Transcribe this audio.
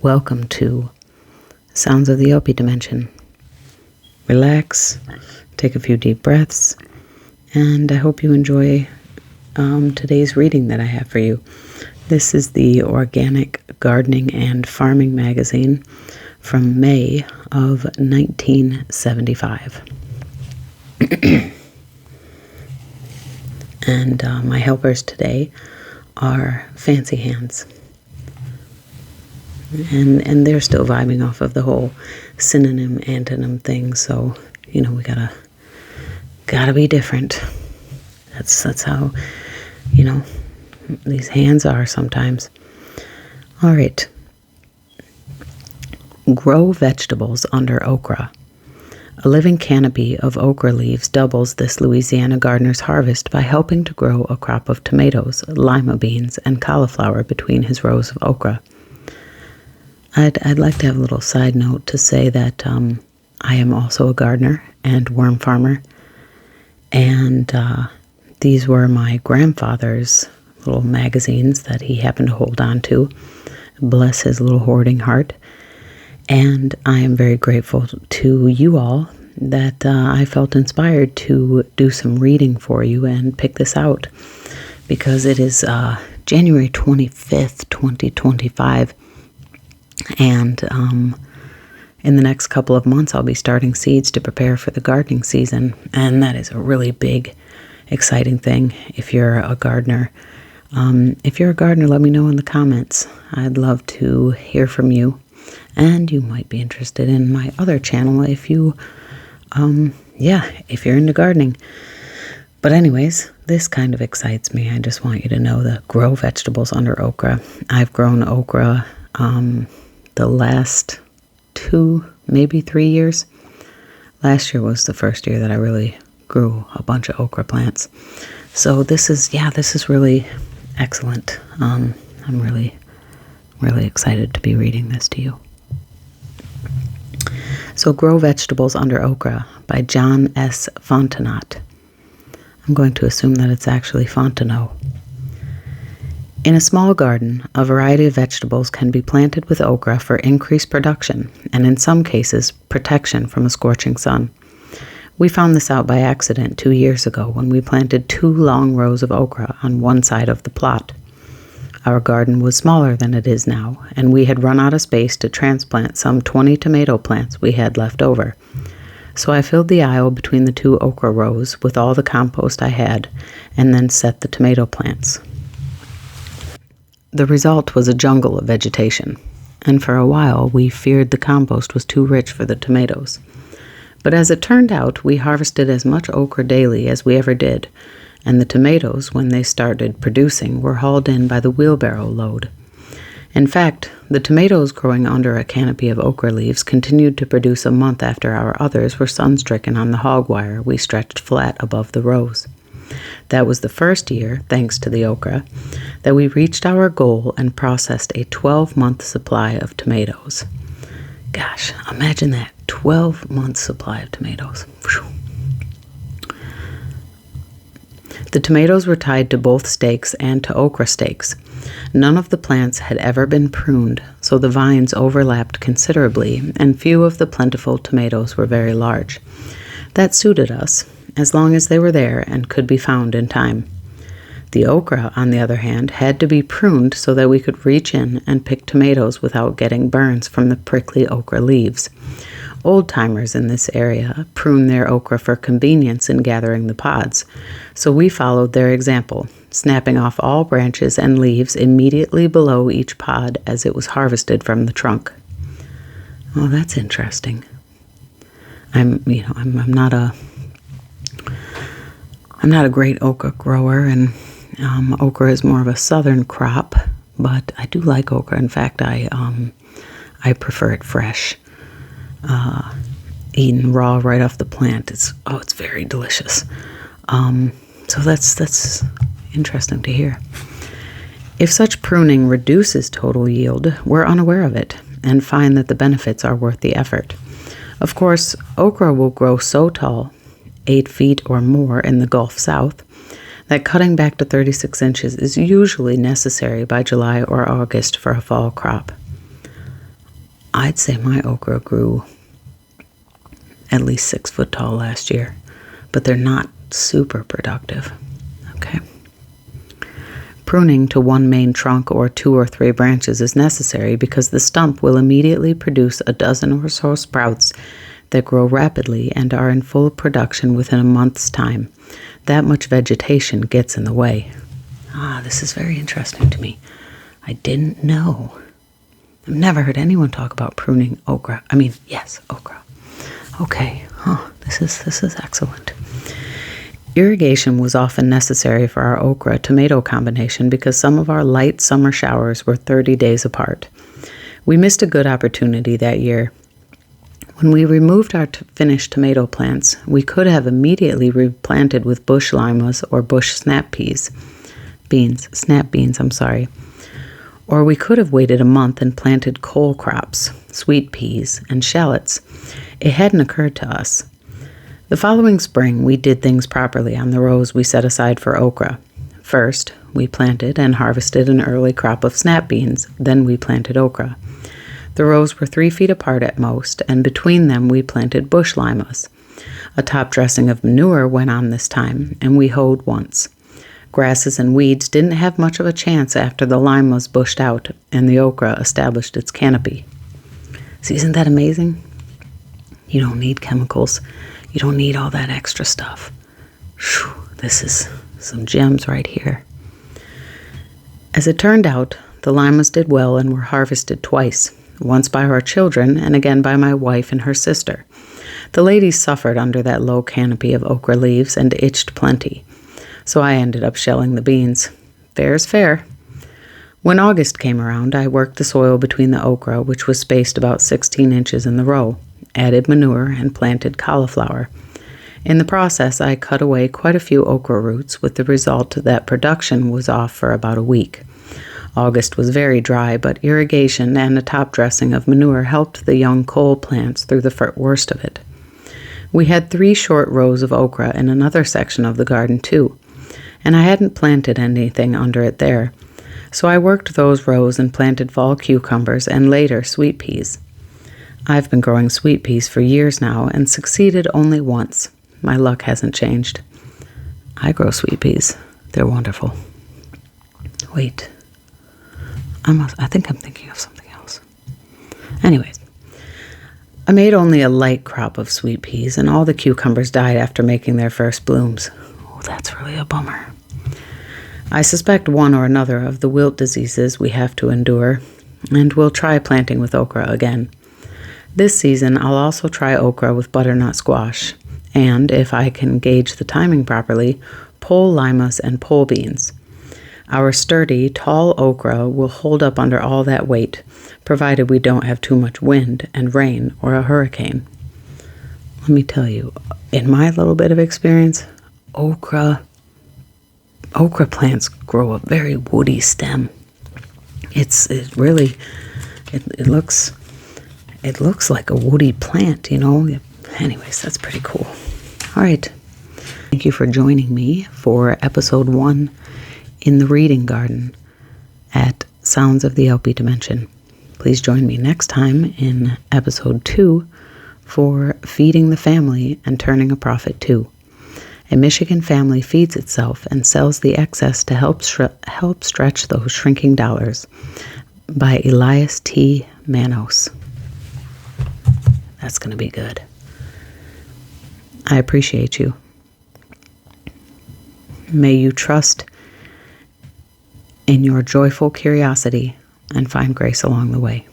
Welcome to Sounds of the Elpy Dimension. Relax, take a few deep breaths, and I hope you enjoy today's reading that I have for you. This is the Organic Gardening and Farming magazine from May of 1975. And my helpers today are Fancy Hands. And they're still vibing off of the whole synonym, antonym thing, so, we gotta be different. That's how, these hands are sometimes. All right. Grow vegetables under okra. A living canopy of okra leaves doubles this Louisiana gardener's harvest by helping to grow a crop of tomatoes, lima beans, and cauliflower between his rows of okra. I'd like to have a little side note to say that I am also a gardener and worm farmer, and these were my grandfather's little magazines that he happened to hold on to. Bless his little hoarding heart. And I am very grateful to you all that I felt inspired to do some reading for you and pick this out, because it is January 25th, 2025. And in the next couple of months, I'll be starting seeds to prepare for the gardening season. And that is a really big, exciting thing if you're a gardener. If you're a gardener, let me know in the comments. I'd love to hear from you. And you might be interested in my other channel if you, if you're into gardening. But anyways, this kind of excites me. I just want you to know that grow vegetables under okra. I've grown okra the last 2, maybe 3 years. Last year was the first year that I really grew a bunch of okra plants. So this is really excellent. I'm really, really excited to be reading this to you. So Grow Vegetables Under Okra by John S. Fontenot. I'm going to assume that it's actually Fontenot. In a small garden, a variety of vegetables can be planted with okra for increased production and, in some cases, protection from a scorching sun. We found this out by accident 2 years ago when we planted 2 long rows of okra on one side of the plot. Our garden was smaller than it is now, and we had run out of space to transplant some 20 tomato plants we had left over. So I filled the aisle between the 2 okra rows with all the compost I had, and then set the tomato plants. The result was a jungle of vegetation, and for a while we feared the compost was too rich for the tomatoes. But as it turned out, we harvested as much okra daily as we ever did, and the tomatoes, when they started producing, were hauled in by the wheelbarrow load. In fact, the tomatoes growing under a canopy of okra leaves continued to produce a month after our others were sun-stricken on the hog wire we stretched flat above the rows. That was the first year, thanks to the okra, that we reached our goal and processed a 12-month supply of tomatoes. Gosh, imagine that, 12-month supply of tomatoes. The tomatoes were tied to both stakes and to okra stakes. None of the plants had ever been pruned, so the vines overlapped considerably, and few of the plentiful tomatoes were very large. That suited us, as long as they were there and could be found in time. The okra, on the other hand, had to be pruned so that we could reach in and pick tomatoes without getting burns from the prickly okra leaves. Old-timers in this area prune their okra for convenience in gathering the pods, so we followed their example, snapping off all branches and leaves immediately below each pod as it was harvested from the trunk. Oh, that's interesting. I'm not a great okra grower, and okra is more of a southern crop, but I do like okra. In fact, I prefer it fresh. Eaten raw right off the plant. It's very delicious. So that's interesting to hear. If such pruning reduces total yield, we're unaware of it and find that the benefits are worth the effort. Of course, okra will grow so tall, 8 feet or more in the Gulf South, that cutting back to 36 inches is usually necessary by July or August for a fall crop. I'd say my okra grew at least 6 foot tall last year, but they're not super productive. Okay. Pruning to one main trunk or 2 or 3 branches is necessary because the stump will immediately produce a dozen or so sprouts that grow rapidly and are in full production within a month's time. That much vegetation gets in the way. This is very interesting to me. I didn't know. I've never heard anyone talk about pruning okra. Yes, okra. Okay, this is excellent. Irrigation was often necessary for our okra-tomato combination because some of our light summer showers were 30 days apart. We missed a good opportunity that year. When we removed our finished tomato plants, we could have immediately replanted with bush limas or bush snap beans. Or we could have waited a month and planted cole crops, sweet peas, and shallots. It hadn't occurred to us. The following spring, we did things properly on the rows we set aside for okra. First, we planted and harvested an early crop of snap beans, then we planted okra. The rows were 3 feet apart at most, and between them we planted bush limas. A top dressing of manure went on this time, and we hoed once. Grasses and weeds didn't have much of a chance after the limas bushed out and the okra established its canopy. See, isn't that amazing? You don't need chemicals. You don't need all that extra stuff. Whew, this is some gems right here. As it turned out, the limas did well and were harvested twice, once by our children and again by my wife and her sister. The ladies suffered under that low canopy of okra leaves and itched plenty, so I ended up shelling the beans. Fair's fair. When August came around, I worked the soil between the okra, which was spaced about 16 inches in the row, added manure, and planted cauliflower. In the process, I cut away quite a few okra roots, with the result that production was off for about a week. August was very dry, but irrigation and a top dressing of manure helped the young cole plants through the worst of it. We had 3 short rows of okra in another section of the garden too, and I hadn't planted anything under it there, so I worked those rows and planted fall cucumbers and later sweet peas. I've been growing sweet peas for years now and succeeded only once. My luck hasn't changed. I grow sweet peas. They're wonderful. Wait. I think I'm thinking of something else. Anyways, I made only a light crop of sweet peas, and all the cucumbers died after making their first blooms. Oh, that's really a bummer. I suspect one or another of the wilt diseases we have to endure, and we'll try planting with okra again. This season, I'll also try okra with butternut squash, and, if I can gauge the timing properly, pole limas and pole beans. Our sturdy, tall okra will hold up under all that weight, provided we don't have too much wind and rain or a hurricane. Let me tell you, in my little bit of experience, okra plants grow a very woody stem. It looks like a woody plant, Anyways, that's pretty cool. All right. Thank you for joining me for episode 1 in the reading garden at Sounds of the Elpy Dimension. Please join me next time in episode 2 for Feeding the Family and Turning a Profit Too. A Michigan family feeds itself and sells the excess to help stretch those shrinking dollars, by Elias T. Manos. That's going to be good. I appreciate you. May you trust in your joyful curiosity and find grace along the way.